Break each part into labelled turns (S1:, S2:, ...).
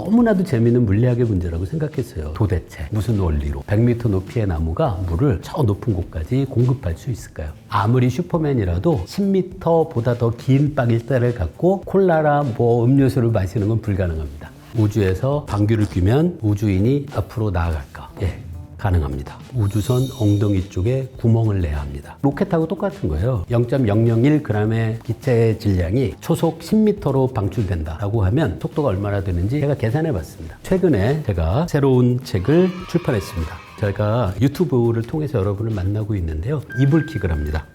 S1: 너무나도 재미있는 물리학의 문제라고 생각했어요. 도대체 무슨 원리로 100m 높이의 나무가 물을 저 높은 곳까지 공급할 수 있을까요? 아무리 슈퍼맨이라도 10m보다 더 긴 빨대를 갖고 콜라나 음료수를 마시는 건 불가능합니다. 우주에서 방귀를 뀌면 우주인이 앞으로 나아갈까? 예, 가능합니다. 우주선 엉덩이 쪽에 구멍을 내야 합니다. 로켓하고 똑같은 거예요. 0.001g의 기체의 질량이 초속 10m로 방출된다라고 하면 속도가 얼마나 되는지 제가 계산해 봤습니다. 최근에 제가 새로운 책을 출판했습니다. 제가 유튜브를 통해서 여러분을 만나고 있는데요. 이불킥을 합니다.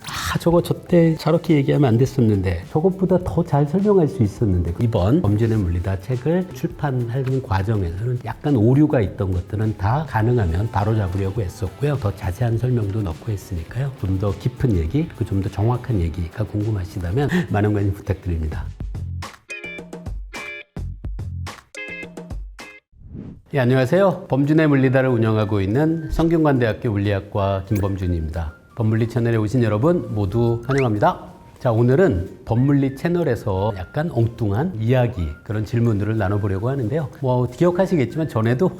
S1: 저때 저렇게 얘기하면 안 됐었는데 저것보다 더 잘 설명할 수 있었는데 이번 범죄는 물리다 책을 출판하는 과정에서는 약간 오류가 있던 것들은 다 가능하면 바로잡으려고 했었고요. 더 자세한 설명도 넣고 했으니까요. 좀 더 깊은 얘기, 좀 더 정확한 얘기가 궁금하시다면 많은 관심 부탁드립니다. 예, 안녕하세요. 범준의 물리다를 운영하고 있는 성균관대학교 물리학과 김범준입니다. 법물리 채널에 오신 여러분 모두 환영합니다. 자, 오늘은 법물리 채널에서 약간 엉뚱한 이야기, 그런 질문들을 나눠보려고 하는데요. 기억하시겠지만 전에도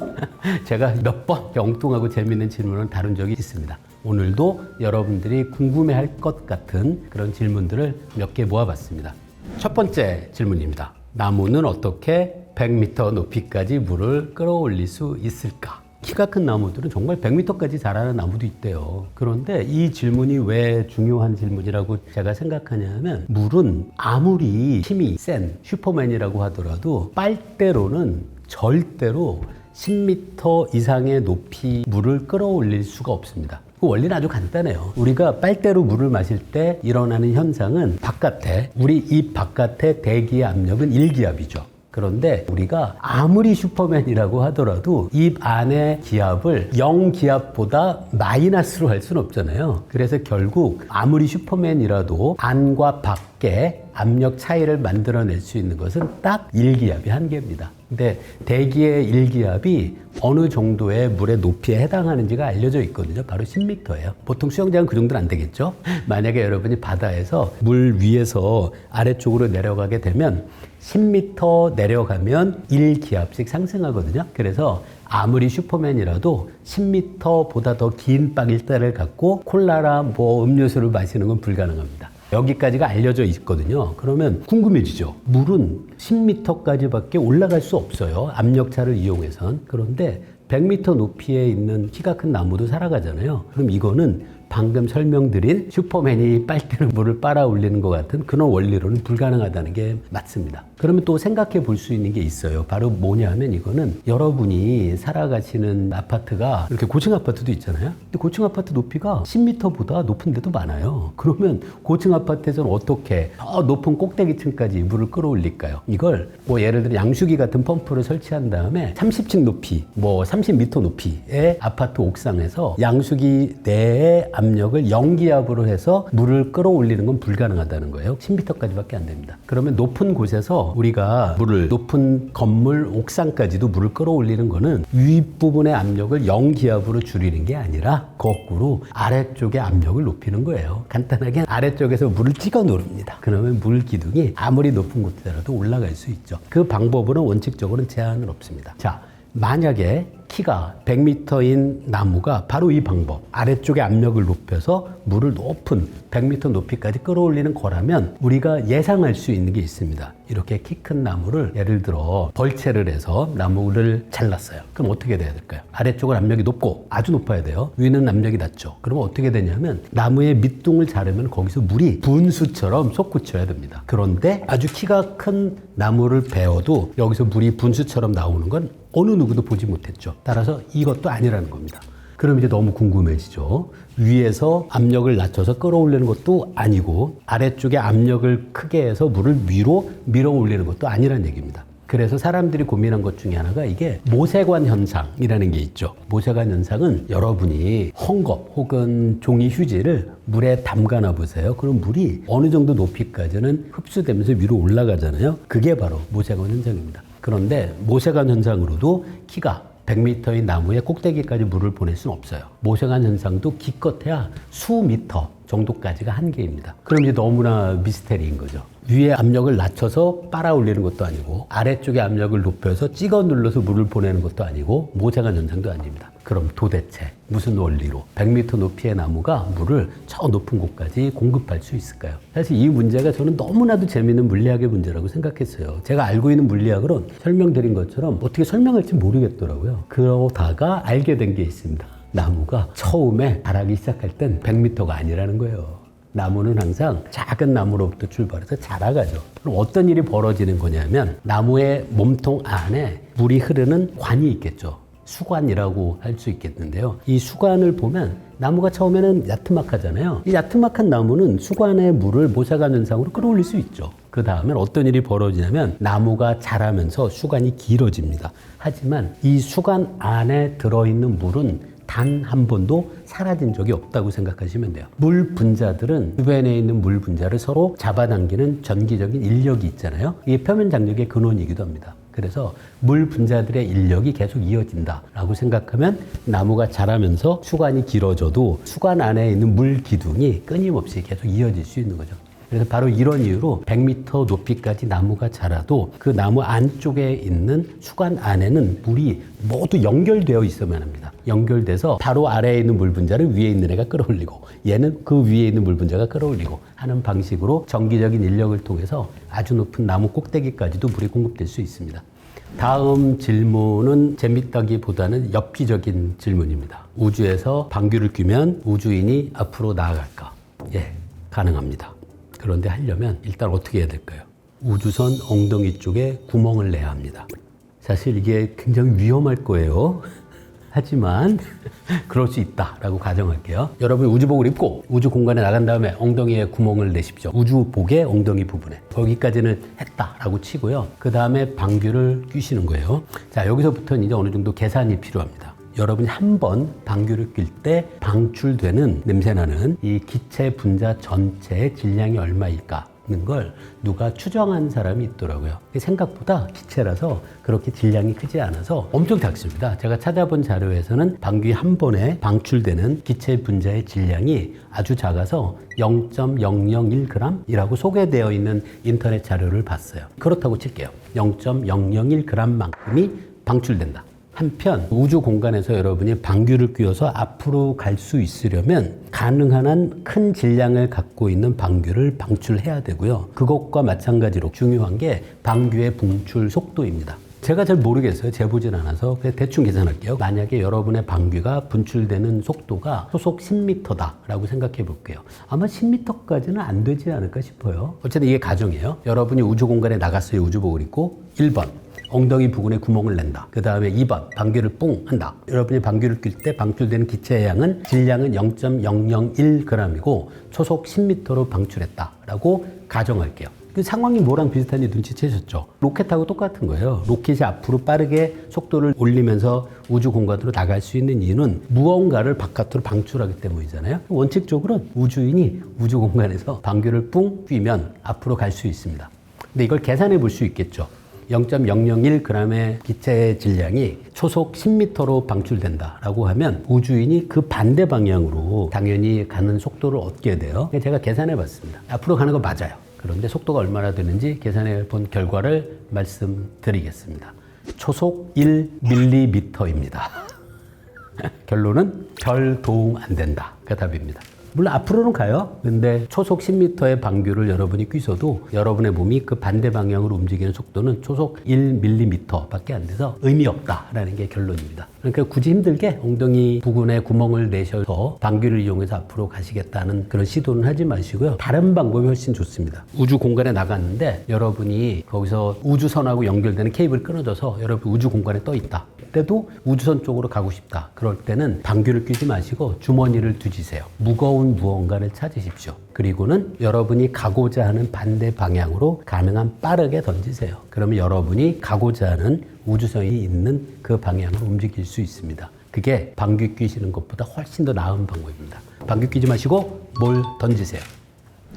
S1: 제가 몇 번 엉뚱하고 재밌는 질문을 다룬 적이 있습니다. 오늘도 여러분들이 궁금해할 것 같은 그런 질문들을 몇 개 모아봤습니다. 첫 번째 질문입니다. 나무는 어떻게 100m 높이까지 물을 끌어올릴 수 있을까? 키가 큰 나무들은 정말 100m까지 자라는 나무도 있대요. 그런데 이 질문이 왜 중요한 질문이라고 제가 생각하냐면, 물은 아무리 힘이 센 슈퍼맨이라고 하더라도 빨대로는 절대로 10m 이상의 높이 물을 끌어올릴 수가 없습니다. 그 원리는 아주 간단해요. 우리가 빨대로 물을 마실 때 일어나는 현상은 우리 입 바깥의 대기의 압력은 1기압이죠. 그런데 우리가 아무리 슈퍼맨이라고 하더라도 입 안의 기압을 0기압보다 마이너스로 할 수는 없잖아요. 그래서 결국 아무리 슈퍼맨이라도 안과 밖에 압력 차이를 만들어낼 수 있는 것은 딱 1기압이 한계입니다. 근데 대기의 1기압이 어느 정도의 물의 높이에 해당하는지가 알려져 있거든요. 바로 10m예요. 보통 수영장은 그 정도는 안 되겠죠? 만약에 여러분이 바다에서 물 위에서 아래쪽으로 내려가게 되면 10m 내려가면 1기압씩 상승하거든요. 그래서 아무리 슈퍼맨이라도 10m보다 더 긴 빨대를 갖고 콜라나 음료수를 마시는 건 불가능합니다. 여기까지가 알려져 있거든요. 그러면 궁금해지죠. 물은 10m까지밖에 올라갈 수 없어요. 압력차를 이용해선. 그런데 100m 높이에 있는 키가 큰 나무도 살아가잖아요. 그럼 이거는 방금 설명드린 슈퍼맨이 빨대로 물을 빨아 올리는 것 같은 그런 원리로는 불가능하다는 게 맞습니다. 그러면 또 생각해 볼 수 있는 게 있어요. 바로 뭐냐면, 이거는 여러분이 살아가시는 아파트가 이렇게 고층 아파트도 있잖아요. 근데 고층 아파트 높이가 10m보다 높은 데도 많아요. 그러면 고층 아파트에서는 어떻게 더 높은 꼭대기층까지 물을 끌어올릴까요? 이걸 예를 들어 양수기 같은 펌프를 설치한 다음에 30층 높이, 30m 높이의 아파트 옥상에서 양수기 내에 압력을 0기압으로 해서 물을 끌어올리는 건 불가능하다는 거예요. 10m까지밖에 안 됩니다. 그러면 높은 곳에서 우리가 높은 건물 옥상까지도 물을 끌어올리는 거는 윗부분의 압력을 0기압으로 줄이는 게 아니라 거꾸로 아래쪽의 압력을 높이는 거예요. 간단하게 아래쪽에서 물을 찍어 누릅니다. 그러면 물 기둥이 아무리 높은 곳이라도 올라갈 수 있죠. 그 방법으로는 원칙적으로는 제한은 없습니다. 자, 만약에 키가 100m인 나무가 바로 이 방법, 아래쪽의 압력을 높여서 물을 높은 100m 높이까지 끌어올리는 거라면 우리가 예상할 수 있는 게 있습니다. 이렇게 키 큰 나무를 예를 들어 벌채를 해서 나무를 잘랐어요. 그럼 어떻게 돼야 될까요? 아래쪽은 압력이 높고 아주 높아야 돼요. 위는 압력이 낮죠. 그러면 어떻게 되냐면 나무의 밑둥을 자르면 거기서 물이 분수처럼 솟구쳐야 됩니다. 그런데 아주 키가 큰 나무를 베어도 여기서 물이 분수처럼 나오는 건 어느 누구도 보지 못했죠. 따라서 이것도 아니라는 겁니다. 그럼 이제 너무 궁금해지죠. 위에서 압력을 낮춰서 끌어올리는 것도 아니고 아래쪽에 압력을 크게 해서 물을 위로 밀어 올리는 것도 아니라는 얘기입니다. 그래서 사람들이 고민한 것 중에 하나가 이게 모세관 현상이라는 게 있죠. 모세관 현상은 여러분이 헝겊 혹은 종이 휴지를 물에 담가놔 보세요. 그럼 물이 어느 정도 높이까지는 흡수되면서 위로 올라가잖아요. 그게 바로 모세관 현상입니다. 그런데 모세관 현상으로도 키가 100m의 나무의 꼭대기까지 물을 보낼 수는 없어요. 모세관 현상도 기껏해야 수미터 정도까지가 한계입니다. 그럼 이제 너무나 미스테리인 거죠. 위에 압력을 낮춰서 빨아 올리는 것도 아니고 아래쪽에 압력을 높여서 찍어 눌러서 물을 보내는 것도 아니고 모세관 현상도 아닙니다. 그럼 도대체 무슨 원리로 100m 높이의 나무가 물을 저 높은 곳까지 공급할 수 있을까요? 사실 이 문제가 저는 너무나도 재미있는 물리학의 문제라고 생각했어요. 제가 알고 있는 물리학으로는 설명드린 것처럼 어떻게 설명할지 모르겠더라고요. 그러다가 알게 된 게 있습니다. 나무가 처음에 자라기 시작할 땐 100m가 아니라는 거예요. 나무는 항상 작은 나무로부터 출발해서 자라가죠. 그럼 어떤 일이 벌어지는 거냐면 나무의 몸통 안에 물이 흐르는 관이 있겠죠. 수관이라고 할 수 있겠는데요. 이 수관을 보면 나무가 처음에는 야트막하잖아요. 이 야트막한 나무는 수관의 물을 모세관 현상으로 끌어올릴 수 있죠. 그 다음엔 어떤 일이 벌어지냐면 나무가 자라면서 수관이 길어집니다. 하지만 이 수관 안에 들어있는 물은 단 한 번도 사라진 적이 없다고 생각하시면 돼요. 물 분자들은 주변에 있는 물 분자를 서로 잡아당기는 전기적인 인력이 있잖아요. 이게 표면 장력의 근원이기도 합니다. 그래서 물 분자들의 인력이 계속 이어진다라고 생각하면 나무가 자라면서 수관이 길어져도 수관 안에 있는 물 기둥이 끊임없이 계속 이어질 수 있는 거죠. 그래서 바로 이런 이유로 100m 높이까지 나무가 자라도 그 나무 안쪽에 있는 수관 안에는 물이 모두 연결되어 있어야만 합니다. 연결돼서 바로 아래에 있는 물 분자를 위에 있는 애가 끌어올리고 얘는 그 위에 있는 물 분자가 끌어올리고 하는 방식으로 전기적인 인력을 통해서 아주 높은 나무 꼭대기까지도 물이 공급될 수 있습니다. 다음 질문은 재밌다기보다는 엽기적인 질문입니다. 우주에서 방귀를 뀌면 우주인이 앞으로 나아갈까? 예, 가능합니다. 그런데 하려면 일단 어떻게 해야 될까요? 우주선 엉덩이 쪽에 구멍을 내야 합니다. 사실 이게 굉장히 위험할 거예요. 하지만 그럴 수 있다라고 가정할게요. 여러분이 우주복을 입고 우주 공간에 나간 다음에 엉덩이에 구멍을 내십시오. 우주복의 엉덩이 부분에. 거기까지는 했다라고 치고요. 그 다음에 방귀를 뀌시는 거예요. 자, 여기서부터는 이제 어느 정도 계산이 필요합니다. 여러분이 한 번 방귀를 낄 때 방출되는 냄새나는 이 기체 분자 전체의 질량이 얼마일까? 는 걸 누가 추정한 사람이 있더라고요. 생각보다 기체라서 그렇게 질량이 크지 않아서 엄청 작습니다. 제가 찾아본 자료에서는 방귀 한 번에 방출되는 기체 분자의 질량이 아주 작아서 0.001g이라고 소개되어 있는 인터넷 자료를 봤어요. 그렇다고 칠게요. 0.001g만큼이 방출된다. 한편 우주 공간에서 여러분이 방귀를 뀌어서 앞으로 갈 수 있으려면 가능한 한 큰 질량을 갖고 있는 방귀를 방출해야 되고요. 그것과 마찬가지로 중요한 게 방귀의 분출 속도입니다. 제가 잘 모르겠어요. 재보진 않아서 그냥 대충 계산할게요. 만약에 여러분의 방귀가 분출되는 속도가 소속 10m다라고 생각해 볼게요. 아마 10m까지는 안 되지 않을까 싶어요. 어쨌든 이게 가정이에요. 여러분이 우주 공간에 나갔어요. 우주복을 입고 1번. 엉덩이 부근에 구멍을 낸다. 그 다음에 2번 방귀를 뿡 한다. 여러분이 방귀를 낄 때 방출되는 기체의 양은 질량은 0.001g이고 초속 10m로 방출했다라고 가정할게요. 그 상황이 뭐랑 비슷한지 눈치채셨죠? 로켓하고 똑같은 거예요. 로켓이 앞으로 빠르게 속도를 올리면서 우주 공간으로 나갈 수 있는 이유는 무언가를 바깥으로 방출하기 때문이잖아요. 원칙적으로 우주인이 우주 공간에서 방귀를 뿡 뀌면 앞으로 갈 수 있습니다. 근데 이걸 계산해 볼 수 있겠죠. 0.001g의 기체의 질량이 초속 10m로 방출된다라고 하면 우주인이 그 반대 방향으로 당연히 가는 속도를 얻게 돼요. 제가 계산해 봤습니다. 앞으로 가는 거 맞아요. 그런데 속도가 얼마나 되는지 계산해 본 결과를 말씀드리겠습니다. 초속 1mm입니다. 결론은 별 도움 안 된다. 그 답입니다. 물론 앞으로는 가요. 근데 초속 10m의 방귀를 여러분이 뀌셔도 여러분의 몸이 그 반대 방향으로 움직이는 속도는 초속 1mm 밖에 안 돼서 의미 없다라는 게 결론입니다. 그러니까 굳이 힘들게 엉덩이 부근에 구멍을 내셔서 방귀를 이용해서 앞으로 가시겠다는 그런 시도는 하지 마시고요. 다른 방법이 훨씬 좋습니다. 우주 공간에 나갔는데 여러분이 거기서 우주선하고 연결되는 케이블이 끊어져서 여러분 우주 공간에 떠 있다. 그때도 우주선 쪽으로 가고 싶다. 그럴 때는 방귀를 뀌지 마시고 주머니를 뒤지세요. 무거운 무언가를 찾으십시오. 그리고는 여러분이 가고자 하는 반대 방향으로 가능한 빠르게 던지세요. 그러면 여러분이 가고자 하는 우주선이 있는 그 방향으로 움직일 수 있습니다. 그게 방귀 뀌시는 것보다 훨씬 더 나은 방법입니다. 방귀 뀌지 마시고 뭘 던지세요.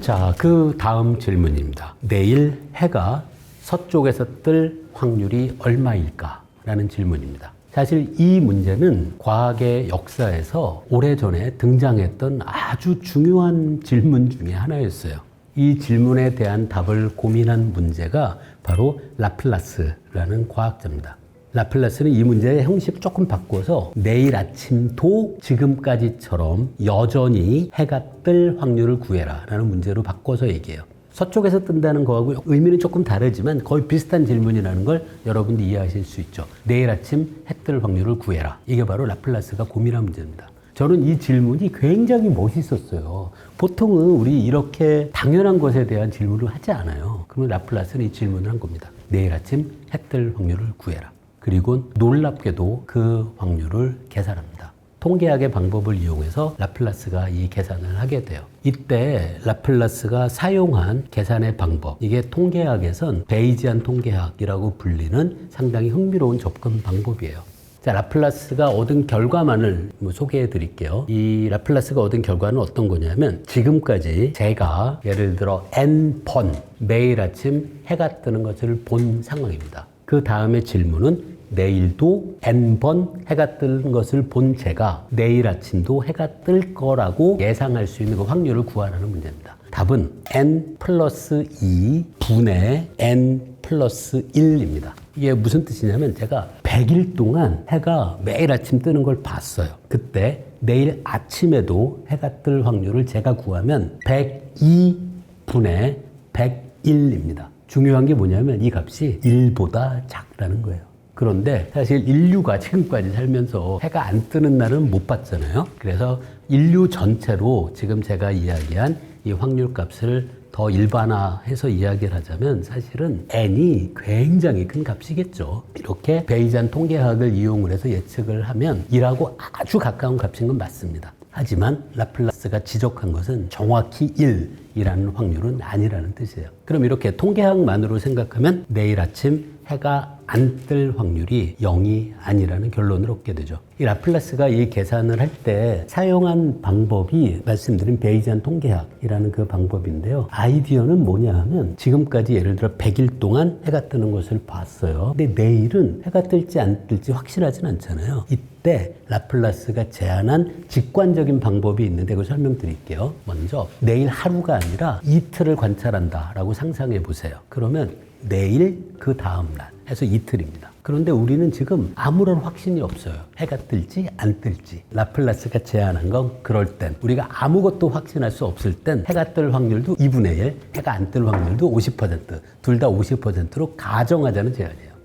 S1: 자, 그 다음 질문입니다. 내일 해가 서쪽에서 뜰 확률이 얼마일까? 라는 질문입니다. 사실 이 문제는 과학의 역사에서 오래전에 등장했던 아주 중요한 질문 중에 하나였어요. 이 질문에 대한 답을 고민한 문제가 바로 라플라스라는 과학자입니다. 라플라스는 이 문제의 형식을 조금 바꿔서 내일 아침도 지금까지처럼 여전히 해가 뜰 확률을 구해라 라는 문제로 바꿔서 얘기해요. 서쪽에서 뜬다는 거하고 의미는 조금 다르지만 거의 비슷한 질문이라는 걸 여러분들이 이해하실 수 있죠. 내일 아침 해 뜰 확률을 구해라. 이게 바로 라플라스가 고민한 문제입니다. 저는 이 질문이 굉장히 멋있었어요. 보통은 우리 이렇게 당연한 것에 대한 질문을 하지 않아요. 그러면 라플라스는 이 질문을 한 겁니다. 내일 아침 해 뜰 확률을 구해라. 그리고 놀랍게도 그 확률을 계산합니다. 통계학의 방법을 이용해서 라플라스가 이 계산을 하게 돼요. 이때 라플라스가 사용한 계산의 방법, 이게 통계학에선 베이지안 통계학이라고 불리는 상당히 흥미로운 접근 방법이에요. 자, 라플라스가 얻은 결과만을 소개해 드릴게요. 이 라플라스가 얻은 결과는 어떤 거냐면 지금까지 제가 예를 들어 N번 매일 아침 해가 뜨는 것을 본 상황입니다. 그 다음에 질문은 내일도 N번 해가 뜨는 것을 본 제가 내일 아침도 해가 뜰 거라고 예상할 수 있는 그 확률을 구하라는 문제입니다. 답은 N 플러스 2 분의 N 플러스 1입니다. 이게 무슨 뜻이냐면 제가 100일 동안 해가 매일 아침 뜨는 걸 봤어요. 그때 내일 아침에도 해가 뜰 확률을 제가 구하면 102분의 101입니다. 중요한 게 뭐냐면 이 값이 1보다 작다는 거예요. 그런데 사실 인류가 지금까지 살면서 해가 안 뜨는 날은 못 봤잖아요. 그래서 인류 전체로 지금 제가 이야기한 이 확률 값을 더 일반화해서 이야기를 하자면 사실은 n이 굉장히 큰 값이겠죠. 이렇게 베이지안 통계학을 이용을 해서 예측을 하면 1하고 아주 가까운 값인 건 맞습니다. 하지만 라플라스가 지적한 것은 정확히 1이라는 확률은 아니라는 뜻이에요. 그럼 이렇게 통계학만으로 생각하면 내일 아침 해가 안 뜰 확률이 0이 아니라는 결론을 얻게 되죠. 이 라플라스가 이 계산을 할 때 사용한 방법이 말씀드린 베이지안 통계학이라는 그 방법인데요. 아이디어는 뭐냐 하면 지금까지 예를 들어 100일 동안 해가 뜨는 것을 봤어요. 근데 내일은 해가 뜰지 안 뜰지 확실하진 않잖아요. 이때 라플라스가 제안한 직관적인 방법이 있는데 그걸 설명드릴게요. 먼저 내일 하루가 아니라 이틀을 관찰한다라고 상상해 보세요. 그러면 내일 그 다음 날 해서 이틀입니다. 그런데 우리는 지금 아무런 확신이 없어요. 해가 뜰지 안 뜰지. 라플라스가 제안한 건 그럴 땐 우리가 아무것도 확신할 수 없을 땐 해가 뜰 확률도 2분의 1, 해가 안 뜰 확률도 50%, 둘 다 50%로 가정하자는 제안이에요.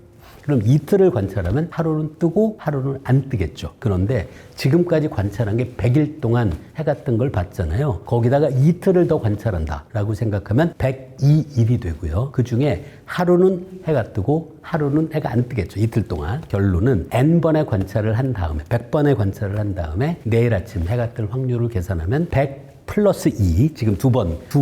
S1: 그럼 이틀을 관찰하면 하루는 뜨고 하루는 안 뜨겠죠. 그런데 지금까지 관찰한 게 100일 동안 해가 뜬 걸 봤잖아요. 거기다가 이틀을 더 관찰한다 라고 생각하면 102일이 되고요. 그 중에 하루는 해가 뜨고 하루는 해가 안 뜨겠죠. 이틀 동안. 결론은 N번의 관찰을 한 다음에 100번의 관찰을 한 다음에 내일 아침 해가 뜰 확률을 계산하면 100 플러스 2, 지금 두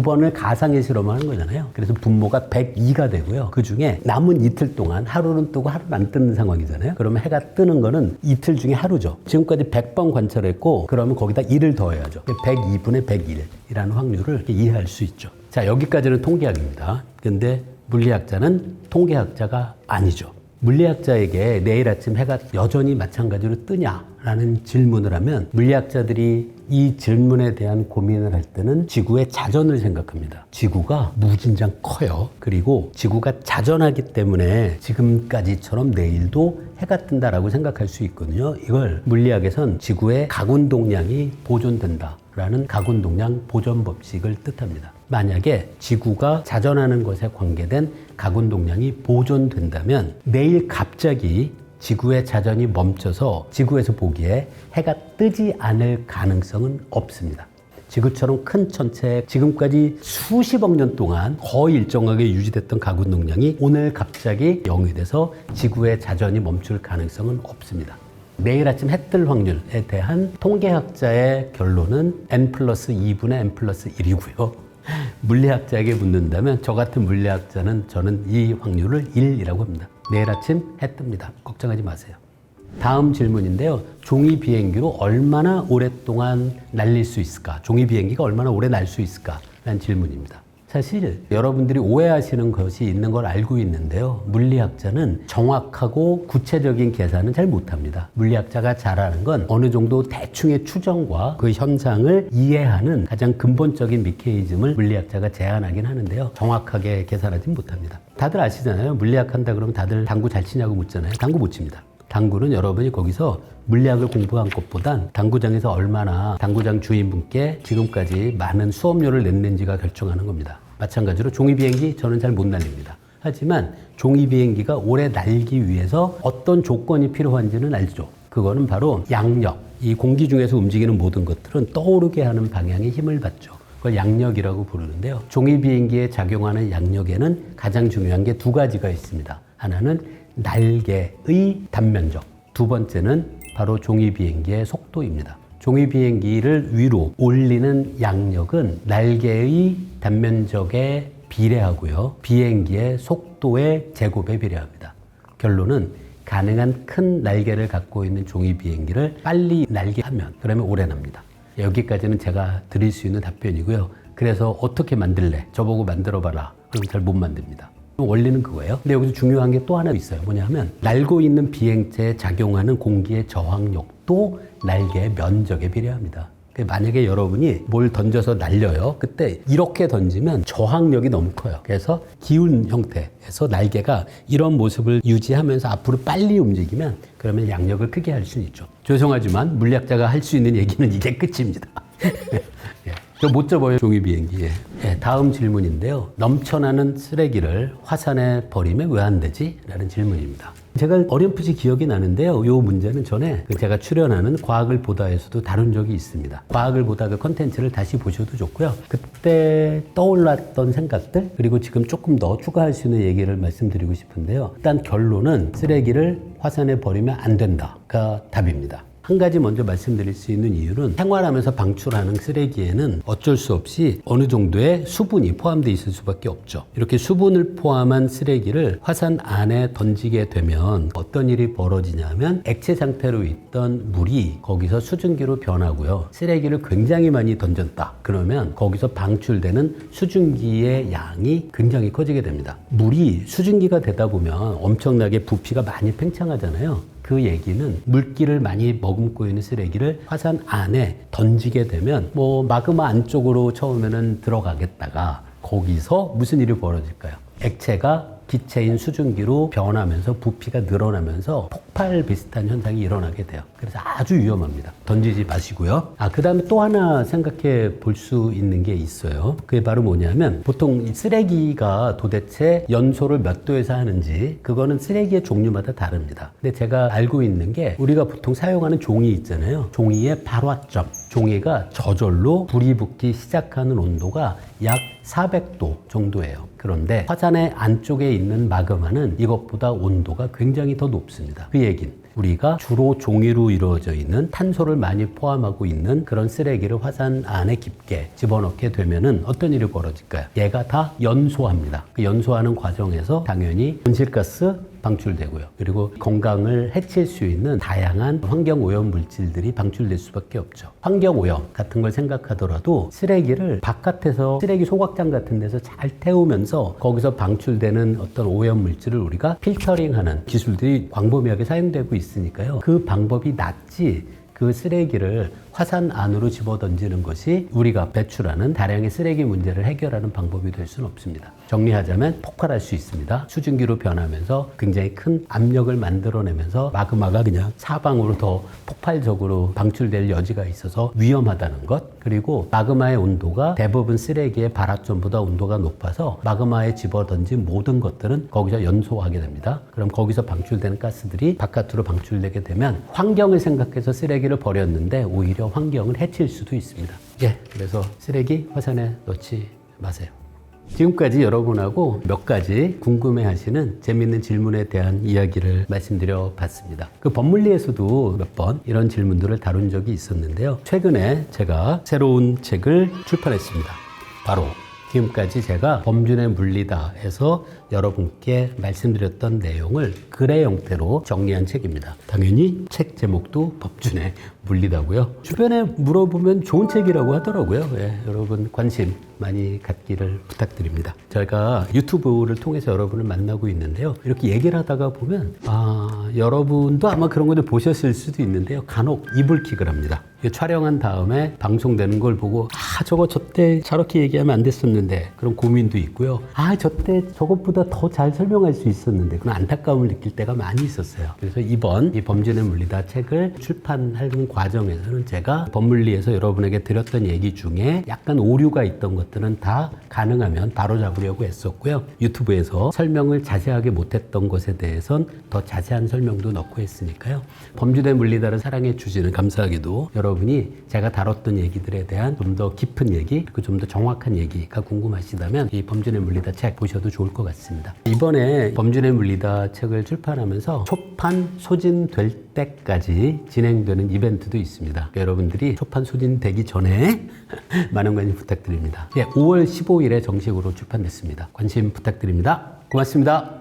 S1: 번을 가상의 실험을 하는 거잖아요. 그래서 분모가 102가 되고요. 그 중에 남은 이틀 동안 하루는 뜨고 하루는 안 뜨는 상황이잖아요. 그러면 해가 뜨는 거는 이틀 중에 하루죠. 지금까지 100번 관찰했고, 그러면 거기다 1을 더해야죠. 102분의 101이라는 확률을 이해할 수 있죠. 자, 여기까지는 통계학입니다. 근데 물리학자는 통계학자가 아니죠. 물리학자에게 내일 아침 해가 여전히 마찬가지로 뜨냐라는 질문을 하면 물리학자들이 이 질문에 대한 고민을 할 때는 지구의 자전을 생각합니다. 지구가 무진장 커요. 그리고 지구가 자전하기 때문에 지금까지처럼 내일도 해가 뜬다라고 생각할 수 있거든요. 이걸 물리학에선 지구의 각운동량이 보존된다라는 각운동량 보존 법칙을 뜻합니다. 만약에 지구가 자전하는 것에 관계된 각운동량이 보존된다면 내일 갑자기 지구의 자전이 멈춰서 지구에서 보기에 해가 뜨지 않을 가능성은 없습니다. 지구처럼 큰 천체에 지금까지 수십억 년 동안 거의 일정하게 유지됐던 각운동량이 오늘 갑자기 0이 돼서 지구의 자전이 멈출 가능성은 없습니다. 내일 아침 해 뜰 확률에 대한 통계학자의 결론은 n 플러스 2분의 n 플러스 1이고요. 물리학자에게 묻는다면 저 같은 물리학자는 저는 이 확률을 1이라고 합니다. 내일 아침 해 뜹니다. 걱정하지 마세요. 다음 질문인데요. 종이 비행기로 얼마나 오랫동안 날릴 수 있을까? 종이 비행기가 얼마나 오래 날 수 있을까? 라는 질문입니다. 사실 여러분들이 오해하시는 것이 있는 걸 알고 있는데요. 물리학자는 정확하고 구체적인 계산은 잘 못합니다. 물리학자가 잘하는 건 어느 정도 대충의 추정과 그 현상을 이해하는 가장 근본적인 미케니즘을 물리학자가 제안하긴 하는데요. 정확하게 계산하진 못합니다. 다들 아시잖아요. 물리학 한다 그러면 다들 당구 잘 치냐고 묻잖아요. 당구 못 칩니다. 당구는 여러분이 거기서 물리학을 공부한 것보단 당구장에서 얼마나 당구장 주인분께 지금까지 많은 수업료를 냈는지가 결정하는 겁니다. 마찬가지로 종이비행기 저는 잘 못 날립니다. 하지만 종이비행기가 오래 날기 위해서 어떤 조건이 필요한지는 알죠. 그거는 바로 양력. 이 공기 중에서 움직이는 모든 것들은 떠오르게 하는 방향의 힘을 받죠. 그걸 양력이라고 부르는데요. 종이비행기에 작용하는 양력에는 가장 중요한 게 두 가지가 있습니다. 하나는 날개의 단면적, 두 번째는 바로 종이비행기의 속도입니다. 종이비행기를 위로 올리는 양력은 날개의 단면적에 비례하고요. 비행기의 속도의 제곱에 비례합니다. 결론은 가능한 큰 날개를 갖고 있는 종이비행기를 빨리 날게 하면 그러면 오래 납니다. 여기까지는 제가 드릴 수 있는 답변이고요. 그래서 어떻게 만들래? 저보고 만들어봐라. 그럼 잘 못 만듭니다. 원리는 그거예요. 근데 여기서 중요한 게 또 하나 있어요. 뭐냐 하면 날고 있는 비행체에 작용하는 공기의 저항력도 날개의 면적에 비례합니다. 만약에 여러분이 뭘 던져서 날려요. 그때 이렇게 던지면 저항력이 너무 커요. 그래서 기운 형태에서 날개가 이런 모습을 유지하면서 앞으로 빨리 움직이면 그러면 양력을 크게 할 수는 있죠. 죄송하지만 물리학자가 할 수 있는 얘기는 이게 끝입니다. 저 못 접어요, 종이비행기. 다음 질문인데요. 넘쳐나는 쓰레기를 화산에 버리면 왜 안 되지? 라는 질문입니다. 제가 어렴풋이 기억이 나는데요. 이 문제는 전에 제가 출연하는 과학을 보다에서도 다룬 적이 있습니다. 과학을 보다 그 컨텐츠를 다시 보셔도 좋고요. 그때 떠올랐던 생각들, 그리고 지금 조금 더 추가할 수 있는 얘기를 말씀드리고 싶은데요. 일단 결론은 쓰레기를 화산에 버리면 안 된다가 답입니다. 한 가지 먼저 말씀드릴 수 있는 이유는 생활하면서 방출하는 쓰레기에는 어쩔 수 없이 어느 정도의 수분이 포함되어 있을 수밖에 없죠. 이렇게 수분을 포함한 쓰레기를 화산 안에 던지게 되면 어떤 일이 벌어지냐면 액체 상태로 있던 물이 거기서 수증기로 변하고요. 쓰레기를 굉장히 많이 던졌다. 그러면 거기서 방출되는 수증기의 양이 굉장히 커지게 됩니다. 물이 수증기가 되다 보면 엄청나게 부피가 많이 팽창하잖아요. 그 얘기는 물기를 많이 머금고 있는 쓰레기를 화산 안에 던지게 되면 마그마 안쪽으로 처음에는 들어가겠다가 거기서 무슨 일이 벌어질까요? 액체가 기체인 수증기로 변하면서 부피가 늘어나면서 폭발 비슷한 현상이 일어나게 돼요. 그래서 아주 위험합니다. 던지지 마시고요. 그 다음에 또 하나 생각해 볼 수 있는 게 있어요. 그게 바로 뭐냐면 보통 이 쓰레기가 도대체 연소를 몇 도에서 하는지 그거는 쓰레기의 종류마다 다릅니다. 근데 제가 알고 있는 게 우리가 보통 사용하는 종이 있잖아요. 종이의 발화점. 종이가 저절로 불이 붙기 시작하는 온도가 약 400도 정도예요. 그런데 화산의 안쪽에 있는 마그마는 이것보다 온도가 굉장히 더 높습니다. 그 얘기는 우리가 주로 종이로 이루어져 있는 탄소를 많이 포함하고 있는 그런 쓰레기를 화산 안에 깊게 집어넣게 되면은 어떤 일이 벌어질까요? 얘가 다 연소합니다. 그 연소하는 과정에서 당연히 온실가스 방출되고요. 그리고 건강을 해칠 수 있는 다양한 환경오염 물질들이 방출될 수밖에 없죠. 환경오염 같은 걸 생각하더라도 쓰레기를 바깥에서 쓰레기 소각장 같은 데서 잘 태우면서 거기서 방출되는 어떤 오염 물질을 우리가 필터링하는 기술들이 광범위하게 사용되고 있으니까요. 그 방법이 낫지 그 쓰레기를 화산 안으로 집어던지는 것이 우리가 배출하는 다량의 쓰레기 문제를 해결하는 방법이 될 수는 없습니다. 정리하자면 폭발할 수 있습니다. 수증기로 변하면서 굉장히 큰 압력을 만들어내면서 마그마가 그냥 사방으로 더 폭발적으로 방출될 여지가 있어서 위험하다는 것. 그리고 마그마의 온도가 대부분 쓰레기의 발화점보다 온도가 높아서 마그마에 집어던진 모든 것들은 거기서 연소하게 됩니다. 그럼 거기서 방출되는 가스들이 바깥으로 방출되게 되면 환경을 생각해서 쓰레기를 버렸는데 오히려 환경을 해칠 수도 있습니다. 그래서 쓰레기 화산에 넣지 마세요. 지금까지 여러분하고 몇 가지 궁금해하시는 재밌는 질문에 대한 이야기를 말씀드려 봤습니다. 그 법문리에서도 몇 번 이런 질문들을 다룬 적이 있었는데요. 최근에 제가 새로운 책을 출판했습니다. 바로 지금까지 제가 범준의 물리다에서 여러분께 말씀드렸던 내용을 글의 형태로 정리한 책입니다. 당연히 책 제목도 범준의 물리다고요. 주변에 물어보면 좋은 책이라고 하더라고요. 예, 여러분 관심 많이 갖기를 부탁드립니다. 저희가 유튜브를 통해서 여러분을 만나고 있는데요. 이렇게 얘기를 하다가 보면 여러분도 아마 그런 것들 보셨을 수도 있는데요. 간혹 이불킥을 합니다. 촬영한 다음에 방송되는 걸 보고 저거 저때 저렇게 얘기하면 안 됐었는데 그런 고민도 있고요. 저때 저것보다 더 잘 설명할 수 있었는데 그런 안타까움을 느낄 때가 많이 있었어요. 그래서 이번 이 범준의 물리다 책을 출판하는 과정에서는 제가 법물리에서 여러분에게 드렸던 얘기 중에 약간 오류가 있던 것들은 다 가능하면 바로잡으려고 했었고요. 유튜브에서 설명을 자세하게 못했던 것에 대해선 더 자세한 설명도 넣고 했으니까요. 범준의 물리다를 사랑해 주시는 감사하게도 여러분이 제가 다뤘던 얘기들에 대한 좀 더 깊은 얘기 그리고 좀 더 정확한 얘기가 궁금하시다면 이 범준의 물리다 책 보셔도 좋을 것 같습니다. 이번에 범준의 물리다 책을 출판하면서 초판 소진될 때까지 진행되는 이벤트도 있습니다. 그러니까 여러분들이 초판 소진되기 전에 많은 관심 부탁드립니다. 5월 15일에 정식으로 출판됐습니다. 관심 부탁드립니다. 고맙습니다.